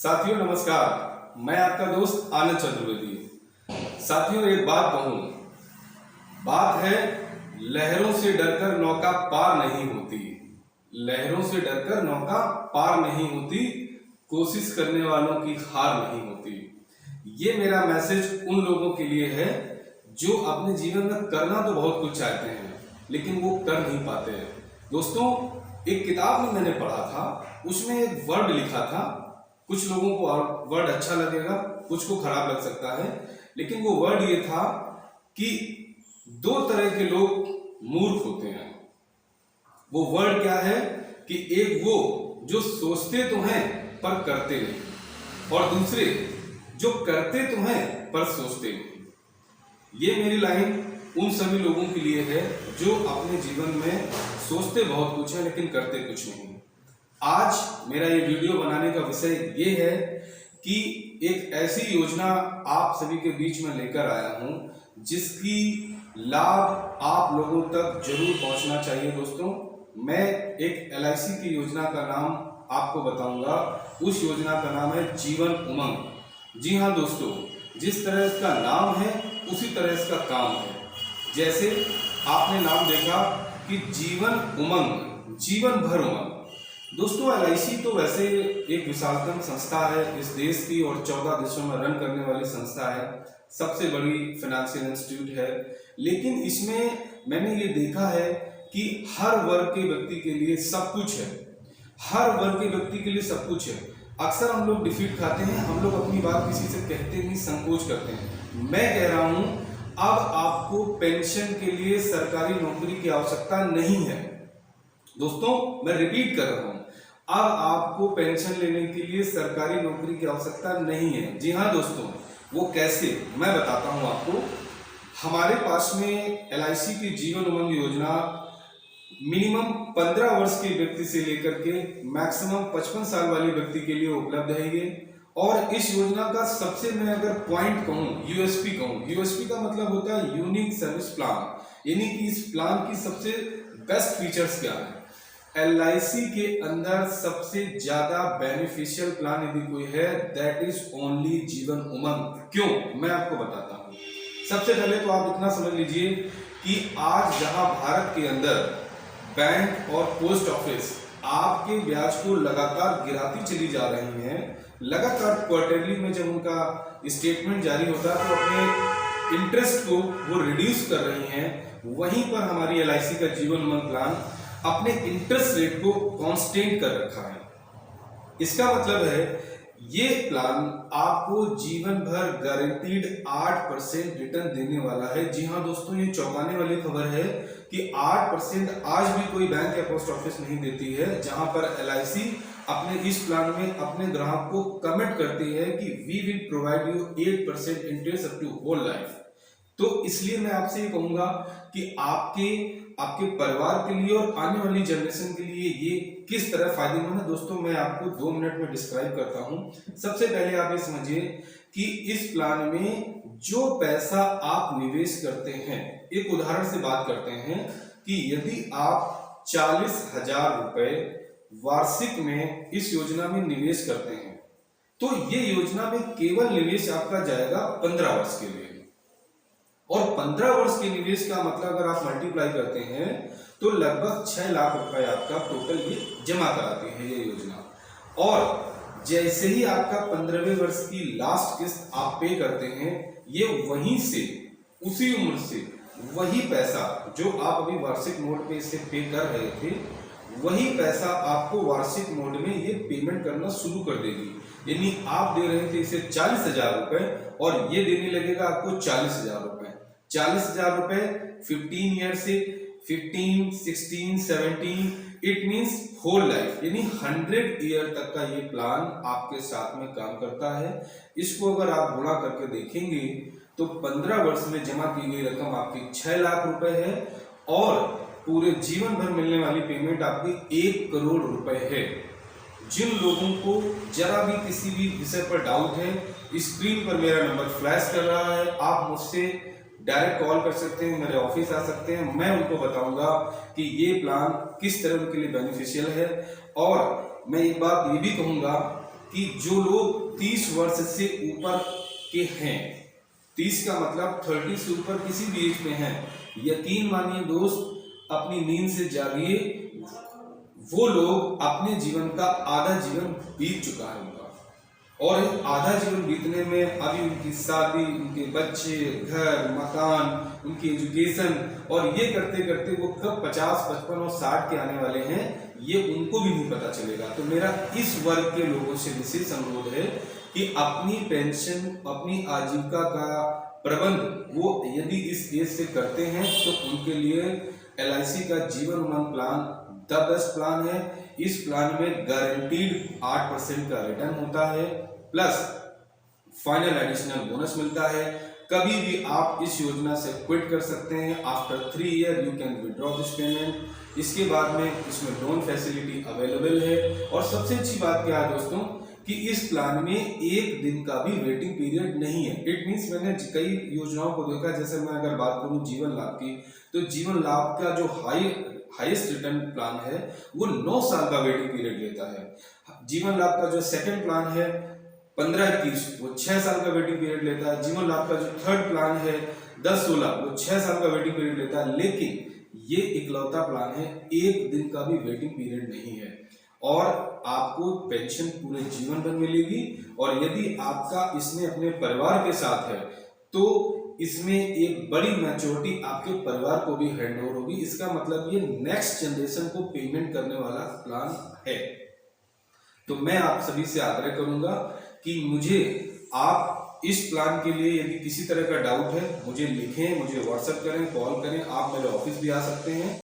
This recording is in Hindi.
साथियों नमस्कार, मैं आपका दोस्त आनंद चतुर्वेदी। साथियों एक बात कहूं, बात है लहरों से डरकर नौका पार नहीं होती। लहरों से डरकर नौका पार नहीं होती, कोशिश करने वालों की हार नहीं होती। ये मेरा मैसेज उन लोगों के लिए है जो अपने जीवन में करना तो बहुत कुछ चाहते हैं लेकिन वो कर नहीं पाते। दोस्तों, एक किताब में मैंने पढ़ा था, उसमें एक वर्ड लिखा था। कुछ लोगों को वर्ड अच्छा लगेगा, कुछ को खराब लग सकता है, लेकिन वो वर्ड ये था कि दो तरह के लोग मूर्ख होते हैं। वो वर्ड क्या है कि एक वो जो सोचते तो हैं पर करते नहीं, और दूसरे जो करते तो हैं पर सोचते नहीं। ये मेरी लाइन उन सभी लोगों के लिए है जो अपने जीवन में सोचते बहुत कुछ है लेकिन करते कुछ नहीं। आज मेरा ये वीडियो बनाने का विषय ये है कि एक ऐसी योजना आप सभी के बीच में लेकर आया हूं जिसकी लाभ आप लोगों तक जरूर पहुंचना चाहिए। दोस्तों, मैं एक LIC की योजना का नाम आपको बताऊंगा। उस योजना का नाम है जीवन उमंग। जी हाँ दोस्तों, जिस तरह इसका नाम है उसी तरह इसका काम है। जैसे आपने नाम देखा कि जीवन उमंग, जीवन भर उमंग। दोस्तों, LIC तो वैसे एक विशालतम संस्था है इस देश की और 14 देशों में रन करने वाली संस्था है, सबसे बड़ी फाइनेंशियल इंस्टीट्यूट है। लेकिन इसमें मैंने ये देखा है कि हर वर्ग के व्यक्ति के लिए सब कुछ है। हर वर्ग के व्यक्ति के लिए सब कुछ है। अक्सर हम लोग डिफीट खाते हैं, हम लोग अपनी बात किसी से कहते नहीं, संकोच करते हैं। मैं कह रहा हूं, अब आपको पेंशन के लिए सरकारी नौकरी की आवश्यकता नहीं है। दोस्तों, मैं रिपीट कर रहा हूं, अब आपको पेंशन लेने के लिए सरकारी नौकरी की आवश्यकता नहीं है। जी हाँ दोस्तों, वो कैसे, मैं बताता हूं आपको। हमारे पास में LIC की जीवन उमंग योजना मिनिमम 15 वर्ष के व्यक्ति से लेकर के मैक्सिमम 55 साल वाले व्यक्ति के लिए उपलब्ध है ये। और इस योजना का सबसे, मैं अगर पॉइंट कहूं, USP कहूं, USP का मतलब होता है यूनिक सर्विस प्लान, यानी कि इस प्लान की सबसे बेस्ट फीचर्स क्या है। LIC के अंदर सबसे ज्यादा बेनिफिशियल प्लान यदि कोई है, that is only Jeevan Umang. क्यों, मैं आपको बताता हूं। सबसे पहले तो आप इतना समझ लीजिए कि आज जहां भारत के अंदर बैंक और पोस्ट ऑफिस आपके ब्याज को लगातार गिराती चली जा रही हैं, लगातार क्वार्टरली में जब उनका स्टेटमेंट जारी होता है तो अपने इंटरेस्ट को वो रिड्यूस कर रही हैं, वहीं पर हमारी LIC का जीवन उमंग प्लान अपने इंटरेस्ट रेट को कांस्टेंट कर रखा है। इसका मतलब है ये प्लान आपको जीवन भर गारंटीड 8% रिटर्न देने वाला है। जी हाँ दोस्तों, ये चौंकाने वाली खबर है कि 8% आज भी कोई बैंक या पोस्ट ऑफिस नहीं देती है। जहां पर LIC अपने इस प्लान में अपने ग्राहक को कमिट करती है कि we will provide you 8% interest up to whole life. तो इसलिए मैं आपसे ये कहूंगा कि आपके परिवार के लिए और आने वाली जनरेशन के लिए ये किस तरह फायदेमंद है। दोस्तों, मैं आपको 2 मिनट में डिस्क्राइब करता हूं। सबसे पहले आप ये समझिए कि इस प्लान में जो पैसा आप निवेश करते हैं, एक उदाहरण से बात करते हैं कि यदि आप 40,000 रुपए वार्षिक में इस योजना में निवेश करते हैं तो ये योजना में केवल निवेश आपका जाएगा 15 वर्ष के लिए। और 15 वर्ष के निवेश का मतलब अगर आप मल्टीप्लाई करते हैं तो लगभग 6 लाख रुपए आपका टोटल ये जमा कराती है ये योजना। और जैसे ही आपका 15वें वर्ष की लास्ट किस्त आप पे करते हैं, ये वहीं से, उसी उम्र से वही पैसा जो आप अभी वार्षिक मोड पे इसे पे कर रहे थे, वही पैसा आपको वार्षिक मोड में ये पेमेंट करना शुरू कर देगी। यानी आप दे रहे थे इसे 40,000 रुपए और ये देने लगेगा आपको 40,000 रुपए। 40,000 रुपए 15 ईयर से 15, 16, 17, इट मींस होल लाइफ, यानी 100 ईयर तक का ये प्लान आपके साथ में काम करता है। इसको अगर आप गुणा करके देखेंगे तो 15 वर्ष में जमा की गई रकम आपकी 6 लाख रुपए है और पूरे जीवन भर मिलने वाली पेमेंट आपकी 1 करोड़ रुपए है। जिन लोगों को जरा भी किसी भी विषय पर डाउट है, स्क्रीन पर मेरा नंबर फ्लैश कर रहा है, आप मुझसे डायरेक्ट कॉल कर सकते हैं, मेरे ऑफिस आ सकते हैं। मैं उनको बताऊंगा कि ये प्लान किस तरह उनके लिए बेनिफिशियल है। और मैं एक बात ये भी कहूंगा कि जो लोग 30 वर्ष से ऊपर के हैं, 30 का मतलब 30 से ऊपर किसी भी एज में हैं, यकीन मानिए दोस्त, अपनी नींद से जागिए, वो लोग अपने जीवन का आधा जीवन बीत चुका है उनका, और इस आधा जीवन बीतने में अभी उनकी शादी, उनके बच्चे, घर, मकान, उनकी एजुकेशन, और ये करते करते वो कब 50, 55 और 60 के आने वाले हैं, ये उनको भी नहीं पता चलेगा। तो मेरा इस वर्ग के लोगों से विशेष अनुरोध है कि अपनी पेंशन, अपनी आजीविका का प्रबंध वो यदि इस एज से करते हैं तो उनके लिए LIC का Jeevan Umang plan the best plan है। इस प्लान में गारंटीड 8% का रिटर्न होता है, प्लस फाइनल एडिशनल बोनस मिलता है। कभी भी आप इस योजना से क्विट कर सकते हैं। After 3 year you can withdraw this payment. इसके बाद में इसमें लोन फैसिलिटी अवेलेबल है, और सबसे अच्छी बात क्या है दोस्तों कि इस प्लान में 1 दिन का भी वेटिंग पीरियड नहीं है। इट मीन्स मैंने कई योजनाओं को देखा, जैसे मैं अगर बात करूं जीवन लाभ की, तो जीवन लाभ का जो हाईएस्ट रिटर्न प्लान है वो 9 साल का वेटिंग पीरियड लेता है। जीवन लाभ का जो सेकंड प्लान है 15-21 वो 6 साल का वेटिंग पीरियड लेता है। जीवन लाभ का जो थर्ड प्लान है 10-16 वो 6 साल का वेटिंग पीरियड लेता है। लेकिन ये इकलौता प्लान है, 1 दिन का भी वेटिंग पीरियड नहीं है, और आपको पेंशन पूरे जीवन भर मिलेगी। और यदि आपका इसमें अपने परिवार के साथ है तो इसमें एक बड़ी मैच्योरिटी आपके परिवार को भी हैंड ओवर होगी। इसका मतलब ये नेक्स्ट जनरेशन को पेमेंट करने वाला प्लान है। तो मैं आप सभी से आग्रह करूंगा कि मुझे आप इस प्लान के लिए यदि किसी तरह का डाउट है मुझे लिखें, मुझे व्हाट्सएप करें, कॉल करें, आप मेरे ऑफिस भी आ सकते हैं।